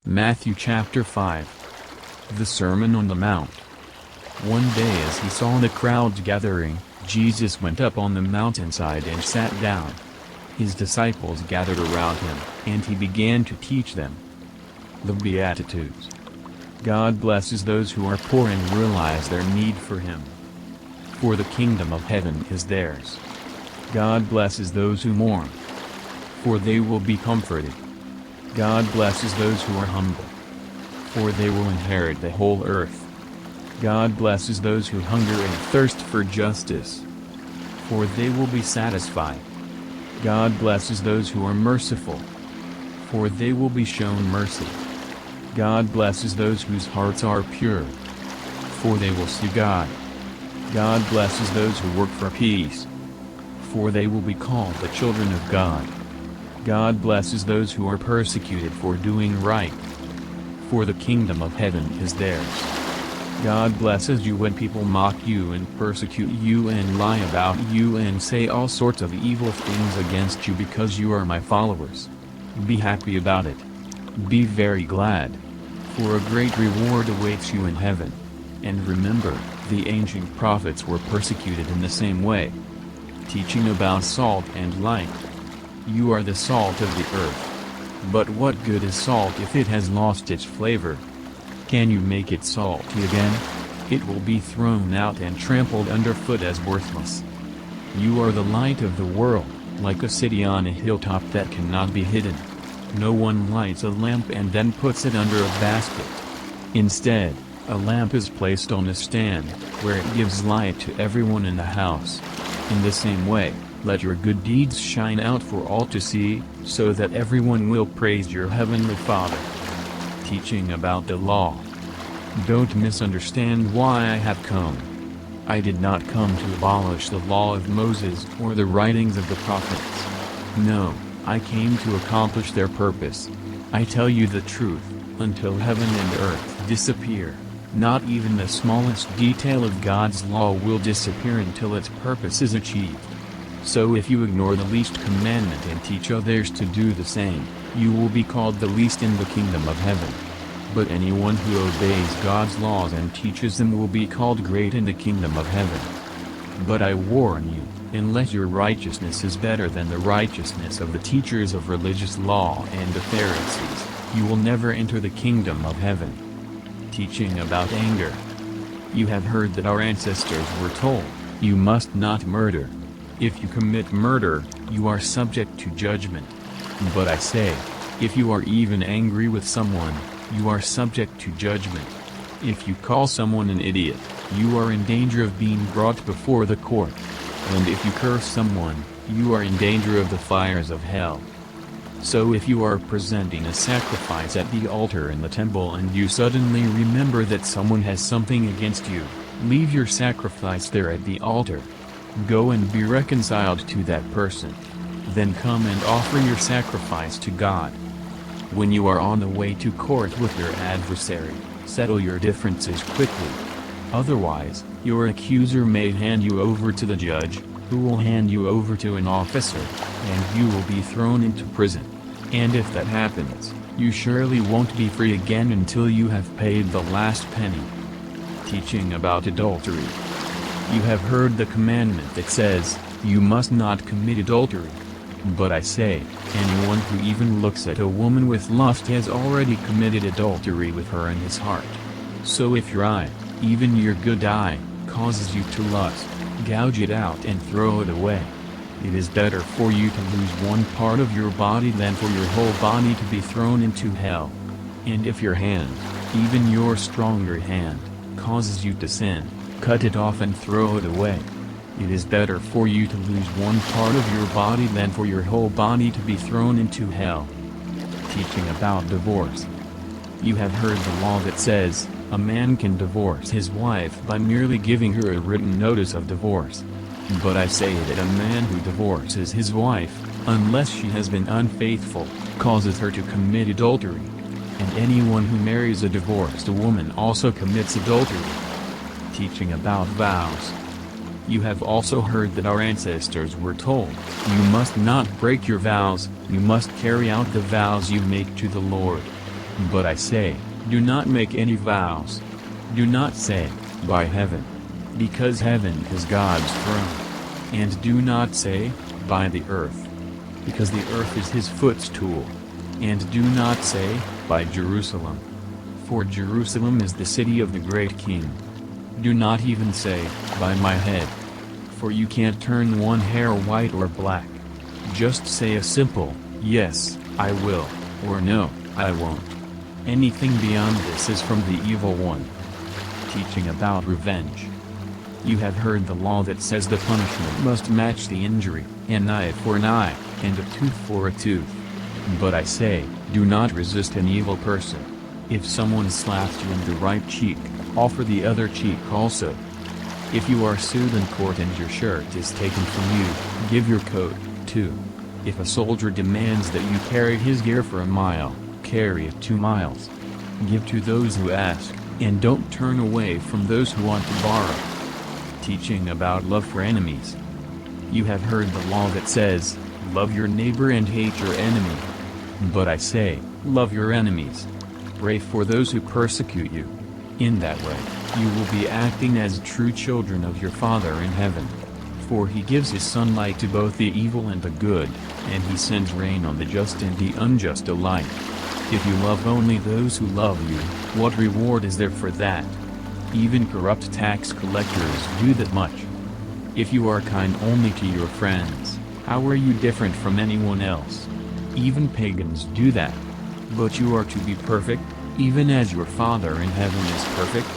Matthew chapter 5. The Sermon on the Mount. One day as he saw the crowds gathering, Jesus went up on the mountainside and sat down. His disciples gathered around him, and he began to teach them. The Beatitudes. God blesses those who are poor and realize their need for him, for the kingdom of heaven is theirs. God blesses those who mourn, for they will be comforted. God blesses those who are humble, for they will inherit the whole earth. God blesses those who hunger and thirst for justice, for they will be satisfied. God blesses those who are merciful, for they will be shown mercy. God blesses those whose hearts are pure, for they will see God. God blesses those who work for peace, for they will be called the children of God. God blesses those who are persecuted for doing right, for the kingdom of heaven is theirs. God blesses you when people mock you and persecute you and lie about you and say all sorts of evil things against you because you are my followers. Be happy about it. Be very glad, for a great reward awaits you in heaven. And remember, the ancient prophets were persecuted in the same way. Teaching about salt and light. You are the salt of the earth. But what good is salt if it has lost its flavor? Can you make it salty again? It will be thrown out and trampled underfoot as worthless. You are the light of the world, like a city on a hilltop that cannot be hidden. No one lights a lamp and then puts it under a basket. Instead, a lamp is placed on a stand, where it gives light to everyone in the house. In the same way, let your good deeds shine out for all to see, so that everyone will praise your heavenly Father. Teaching about the law. Don't misunderstand why I have come. I did not come to abolish the law of Moses or the writings of the prophets. No, I came to accomplish their purpose. I tell you the truth, until heaven and earth disappear, not even the smallest detail of God's law will disappear until its purpose is achieved. So if you ignore the least commandment and teach others to do the same, you will be called the least in the kingdom of heaven. But anyone who obeys God's laws and teaches them will be called great in the kingdom of heaven. But I warn you, unless your righteousness is better than the righteousness of the teachers of religious law and the Pharisees, you will never enter the kingdom of heaven. Teaching about anger. You have heard that our ancestors were told, "You must not murder. If you commit murder, you are subject to judgment." But I say, if you are even angry with someone, you are subject to judgment. If you call someone an idiot, you are in danger of being brought before the court. And if you curse someone, you are in danger of the fires of hell. So if you are presenting a sacrifice at the altar in the temple and you suddenly remember that someone has something against you, leave your sacrifice there at the altar. Go and be reconciled to that person. Then come and offer your sacrifice to God. When you are on the way to court with your adversary, settle your differences quickly. Otherwise, your accuser may hand you over to the judge, who will hand you over to an officer, and you will be thrown into prison. And if that happens, you surely won't be free again until you have paid the last penny. Teaching about adultery. You have heard the commandment that says, "You must not commit adultery." But I say, anyone who even looks at a woman with lust has already committed adultery with her in his heart. So if your eye, even your good eye, causes you to lust, gouge it out and throw it away. It is better for you to lose one part of your body than for your whole body to be thrown into hell. And if your hand, even your stronger hand, causes you to sin, cut it off and throw it away. It is better for you to lose one part of your body than for your whole body to be thrown into hell. Teaching about divorce. You have heard the law that says, a man can divorce his wife by merely giving her a written notice of divorce. But I say that a man who divorces his wife, unless she has been unfaithful, causes her to commit adultery. And anyone who marries a divorced woman also commits adultery. Teaching about vows. You have also heard that our ancestors were told, "You must not break your vows, you must carry out the vows you make to the Lord." But I say, do not make any vows. Do not say, by heaven, because heaven is God's throne. And do not say, by the earth, because the earth is his footstool. And do not say, by Jerusalem, for Jerusalem is the city of the great king. Do not even say, by my head, for you can't turn one hair white or black. Just say a simple, yes, I will, or no, I won't. Anything beyond this is from the evil one. Teaching about revenge. You have heard the law that says the punishment must match the injury, an eye for an eye, and a tooth for a tooth. But I say, do not resist an evil person. If someone slaps you in the right cheek, offer the other cheek also. If you are sued in court and your shirt is taken from you, give your coat, too. If a soldier demands that you carry his gear for a mile, carry it 2 miles. Give to those who ask, and don't turn away from those who want to borrow. Teaching about love for enemies. You have heard the law that says, love your neighbor and hate your enemy. But I say, love your enemies. Pray for those who persecute you. In that way, you will be acting as true children of your Father in heaven. For he gives his sunlight to both the evil and the good, and he sends rain on the just and the unjust alike. If you love only those who love you, what reward is there for that? Even corrupt tax collectors do that much. If you are kind only to your friends, how are you different from anyone else? Even pagans do that. But you are to be perfect, even as your Father in heaven is perfect.